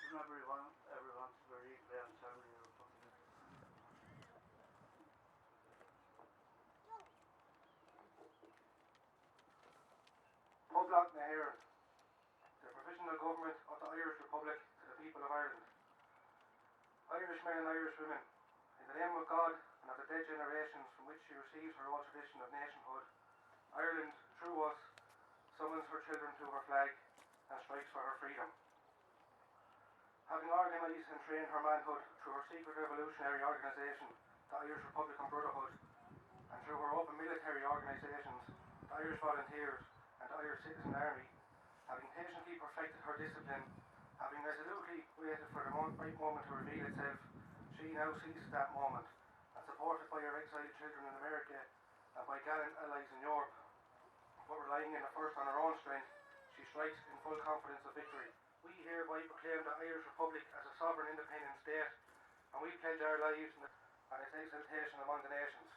everyone to very grand family of Public Nair, the provisional government of the Irish Republic to the people of Ireland. Irish men and Irish women, in the name of God and of the dead generations from which she receives her old tradition of nationhood, Ireland, through us, summons her children to her flag and strikes for her freedom. Having organised and trained her manhood through her secret revolutionary organisation, the Irish Republican Brotherhood, and through her open military organisations, the Irish Volunteers and the Irish Citizen Army, having patiently perfected her discipline, having resolutely waited for the right moment to reveal itself, she now seizes that moment, and supported by her exiled children in America and by gallant allies in Europe, but relying in the first on her own strength, she strikes in full confidence of victory. We hereby proclaim the Irish Republic as a sovereign independent state, and we pledge our lives and its exaltation among the nations.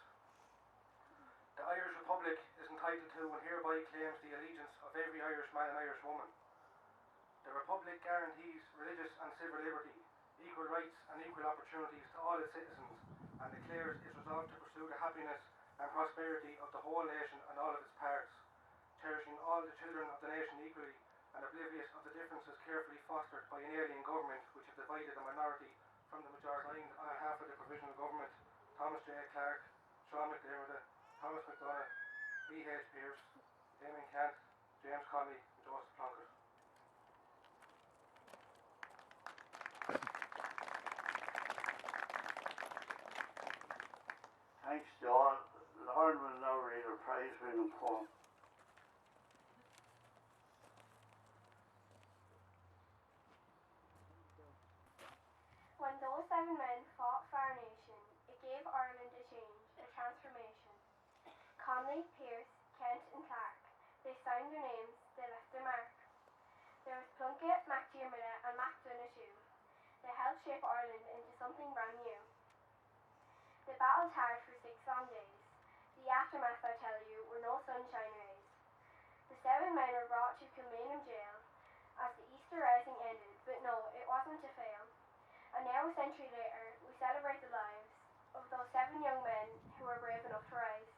The Irish Republic is entitled to and hereby claims the allegiance of every Irishman and Irish woman. The Republic guarantees religious and civil liberty, equal rights and equal opportunities to all its citizens, and declares its resolve to pursue the happiness and prosperity of the whole nation and all of its parts, cherishing all the children of the nation equally and oblivious of the differences carefully fostered by an alien government which has divided the minority from the majority. Signed on behalf of the Provisional Government, Thomas J. Clark, Sean McDermott, Thomas McDonough, B. H. Pearce, Damien Kent, James Conley and Joseph Plunkett. Thanks, John. Lauren will now read her prize-winning poem. When those 7 men fought for our nation, it gave Ireland a change, a transformation. Conley, Pearce, Kent and Clark, they signed their names, they left their mark. There was Plunkett, McDermott and McDonough too. They helped shape Ireland into something brand new. They battled hard for 6 long days. The aftermath, I tell you, were no sunshine rays. The 7 men were brought to Kilmainham jail as the Easter Rising ended, but no, it wasn't to fail. And now, a century later, we celebrate the lives of those 7 young men who were brave enough to rise.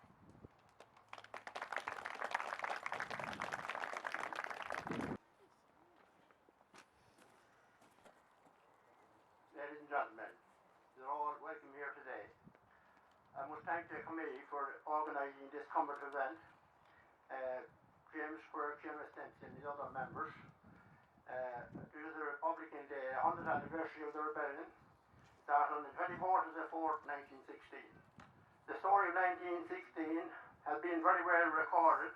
Ladies and gentlemen, you're all welcome here today. I must thank the committee for organising this combat event, James Quirk, Seamus Rafter and the other members. It is the Republican Day, 100th anniversary of the rebellion, started on the 24th of the 4th, 1916. The story of 1916 has been very well recorded,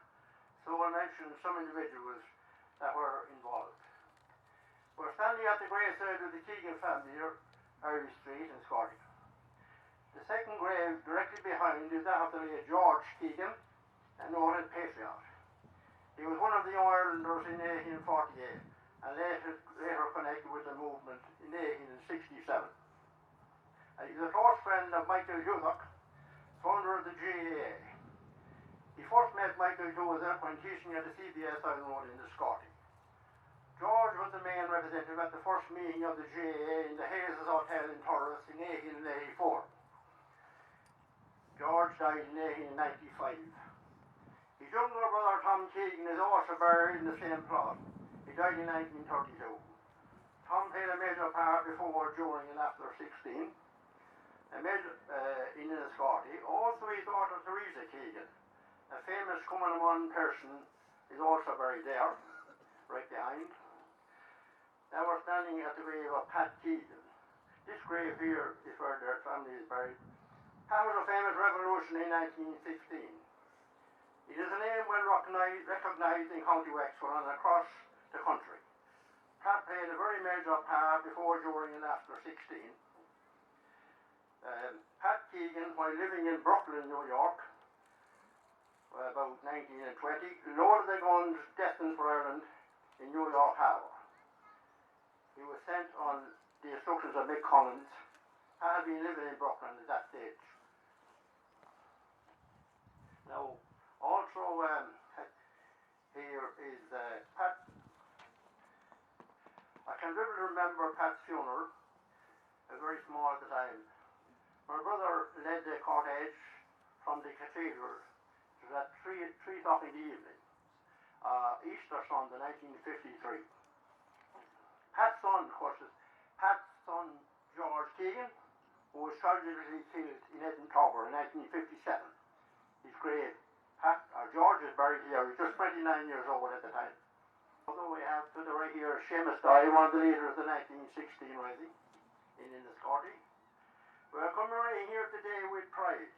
so I'll mention some individuals that were involved. We're standing at the graveside of the Keegan family here, Irish Street in Scotland. The second grave directly behind is that of the late George Keegan, a noted patriot. He was one of the Irelanders in 1848 and later connected with the movement in 1867. He was a close friend of Michael Hughock, founder of the GAA. He first met Michael Hughock when teaching at the CBS Island Road in the Scotty. George was the main representative at the first meeting of the GAA in the Hazes Hotel in Torres in 1884. George died in 1895. His younger brother Tom Keegan is also buried in the same plot. He died in 1932. Tom played a major part before, during and after 16. A major in Scotty. Also his daughter Theresa Keegan, a famous Cumbernauld person, is also buried there, right behind. Now we're standing at the grave of Pat Keegan. This grave here is where their family is buried. Pat was a famous revolutionary in 1916. It is a name well recognised in County Wexford and across the country. Pat played a very major part before, during and after 16. Pat Keegan, while living in Brooklyn, New York, about 19 and 20, loaded the guns destined for Ireland in New York Harbour. He was sent on the instructions of Mick Collins. Pat had been living in Brooklyn at that stage. Now, also here is Pat. I can vividly remember Pat's funeral, very small at the time. My brother led the cortege from the cathedral. It was at 3 o'clock in the evening, Easter Sunday, 1953. Pat's son, of course, is Pat's son George Keegan, who was tragically killed in Edinburgh in 1957. His grave, George is buried here. He was just 29 years old at the time. Although we have to the right here Seamus Rafter, one of the leaders of the 1916 rising in Enniscorthy. We are commemorating here today with pride.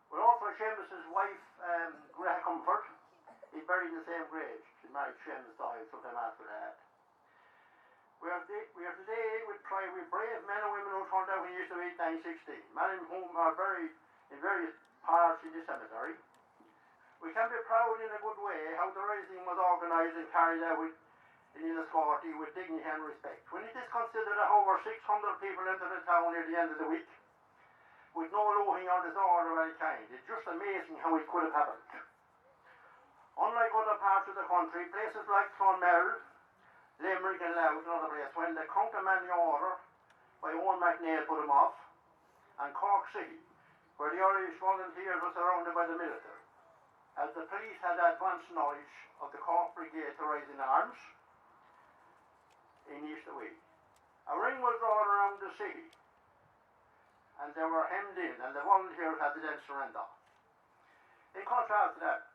We're also Seamus's wife, Greta Comfort. He's buried in the same grave. She married Seamus died sometime after that. We are today with pride with brave men and women who turned out in years of 1916, many of whom are buried in various parts in the cemetery. We can be proud in a good way how the rising was organised and carried out in Enniscorthy with dignity and respect. When it is considered that over 600 people entered the town near the end of the week, with no looting or disorder of any kind, it's just amazing how it could have happened. Unlike other parts of the country, places like Clonmel, Limerick and Louth and other places, when the countermanding order by Owen MacNeil put them off, and Cork City, where the Irish volunteers were surrounded by the military, as the police had advanced knowledge of the Cork Brigade to rise in arms in Easter week. A ring was drawn around the city, and they were hemmed in, and the volunteers had to then surrender. In contrast to that,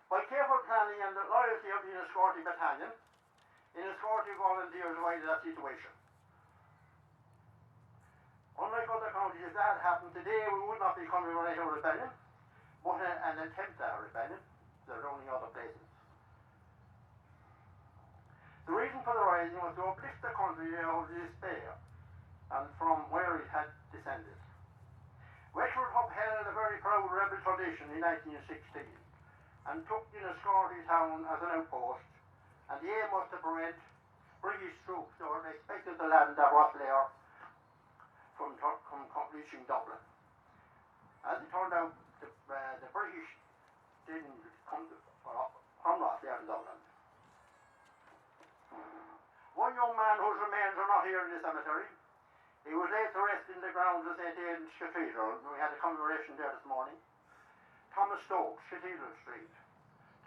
by careful planning and the loyalty of the Enniscorthy Battalion, Enniscorthy volunteers avoided that situation. Unlike other counties, if that had happened today, we would not be commemorating a rebellion, but an attempt at a rebellion. There's only other places. The reason for the rising was to uplift the country out of despair and from where it had descended. Wexford upheld a very proud rebel tradition in 1916 and took Enniscorthy town as an outpost, and the aim was to prevent British troops that were expected to land at Rosslare from reaching Dublin. As it turned out, the British didn't come from Rosslare to Dublin. One young man whose remains are not here in the cemetery, he was laid to rest in the grounds of St. Aidan's Cathedral. We had a commemoration there this morning. Thomas Stokes, Cathedral Street.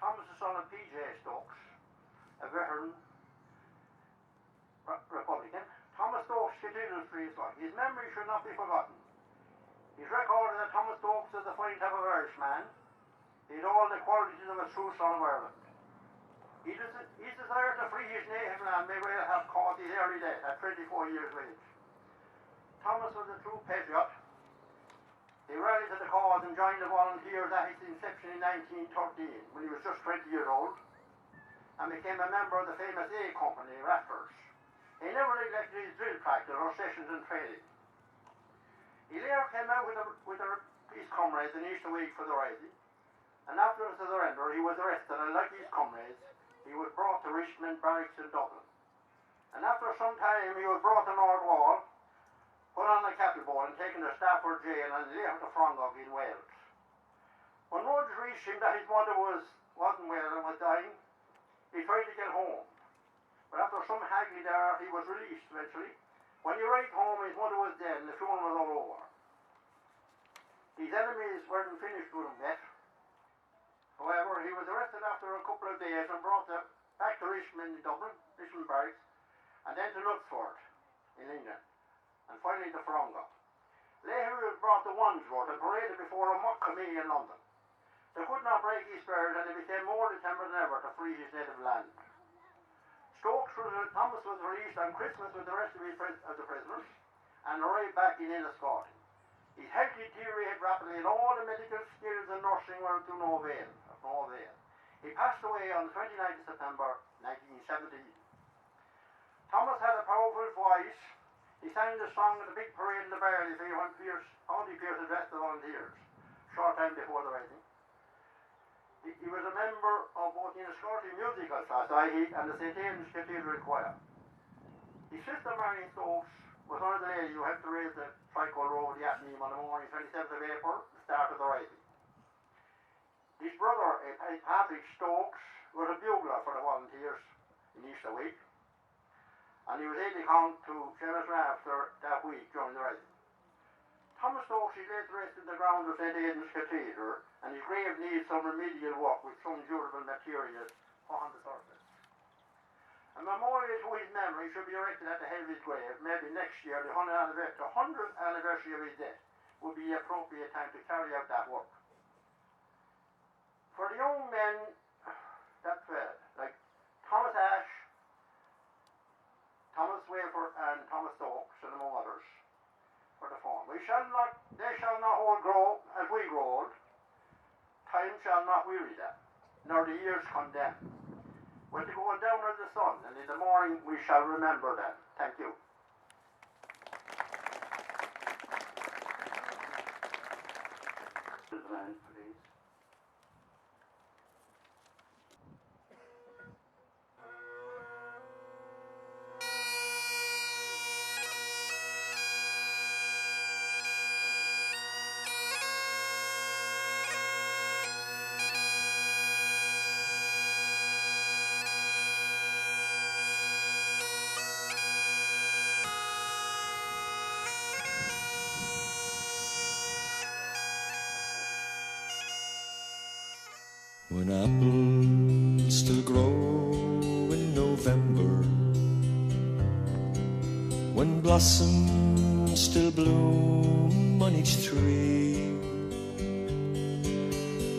Thomas, the son of P.J. Stokes, a veteran Republican. Thomas Stokes, Cathedral Street. His memory should not be forgotten. He's recorded that Thomas Stokes is a fine type of Irishman. He had all the qualities of a true son of Ireland. His desire to free his native land may well have caused his early death at 24 years of age. Thomas was a true patriot. He rallied to the cause and joined the volunteers at its inception in 1913 when he was just 20 years old, and became a member of the famous A Company, Rafters. He never neglected his drill practice or sessions and training. He later came out with his comrades in Easter week for the rising, and after the surrender he was arrested, and like his comrades, he was brought to Richmond Barracks in Dublin. And after some time he was brought to North Wall, put on a cattle boat and taken to Stafford Jail and later to Frongog in Wales. When word reached him that his mother wasn't well and was dying, he tried to get home. But after some haggling there, he was released eventually. When he arrived home, his mother was dead and the funeral was all over. His enemies weren't finished with him yet. However, he was arrested after a couple of days and brought back to Richmond in Dublin, Richmond Barracks, and then to Luxford in England, and finally to Frongog. Later he was brought to Wandsworth and paraded before a mock committee in London. They could not break his spirit, and he became more determined than ever to free his native land. Thomas was released on Christmas with the rest of the prisoners and arrived back in Enniscorthy. His health deteriorated rapidly, and all the medical skills and nursing were to no avail. He passed away on the 29th of September 1917. Thomas had a powerful voice. He sang the song at the big parade in the Barley Field when County Pierce addressed the volunteers, short time before the rising. He was a member of both the Enniscorthy Musical Society and the St. Aidan's Cathedral Choir. His sister Marion Stokes was one of the ladies who helped to raise the tricolor over the Athenaeum on the morning 27th of April, the start of the rising. His brother, Patrick Stokes, was a bugler for the volunteers in Easter week. and he was aide-de-camp to Seamus Rafter that week during the Rising. Thomas Stokes, he laid to rest in the grounds of St. Aidan's Cathedral, and his grave needs some remedial work with some durable materials on the surface. A memorial to his memory should be erected at the head of his grave. Maybe next year, the 100th anniversary of his death, would be the appropriate time to carry out that work. For the young men that fell, like Thomas Ashe, Thomas Wafer, and Thomas Stokes, and among others, for the form. They shall not all grow as we grow old. Time shall not weary them, nor the years condemn. When they go down as the sun, and in the morning we shall remember them. Thank you. Please. When apples still grow in November, when blossoms still bloom on each tree,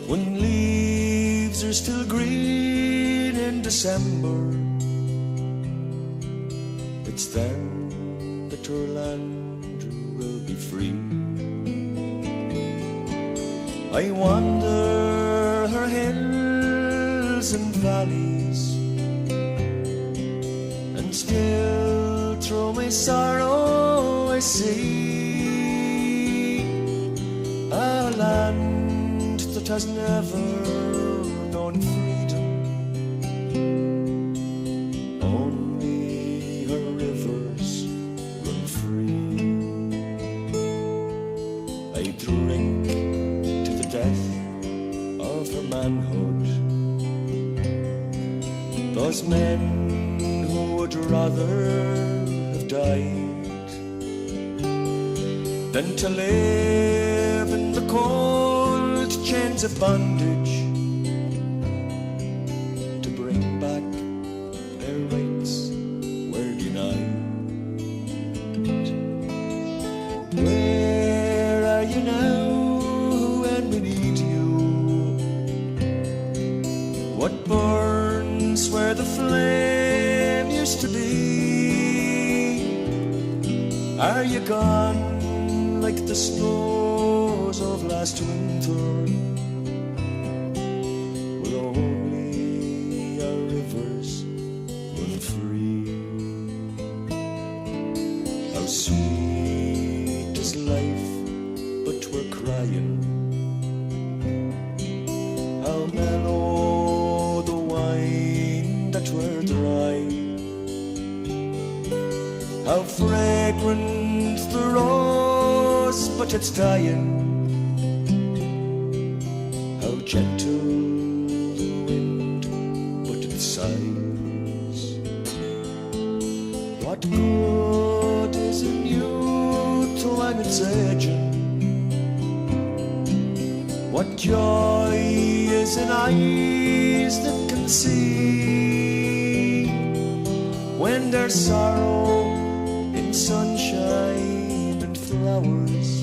when leaves are still green in December, it's then that your land will be free. I wander her hills and valleys, and still through my sorrow I see a land that has never known freedom. Only her rivers run free. I drink to the death of her manhood, those men who would rather have died than to live in the cold chains of bondage, to bring back their rights were denied. Where are you now when we need you? What burns where the flame used to be? Are you gone like the snows of last winter, with only our rivers run free? How sweet is life, but we're crying. How mellow the wine that we're dry. How fragrant the rose, but it's dying. How gentle the wind, but it sighs. What good is in youth when it's aging? What joy is in eyes that can see, when there's sorrow in sunshine and flowers?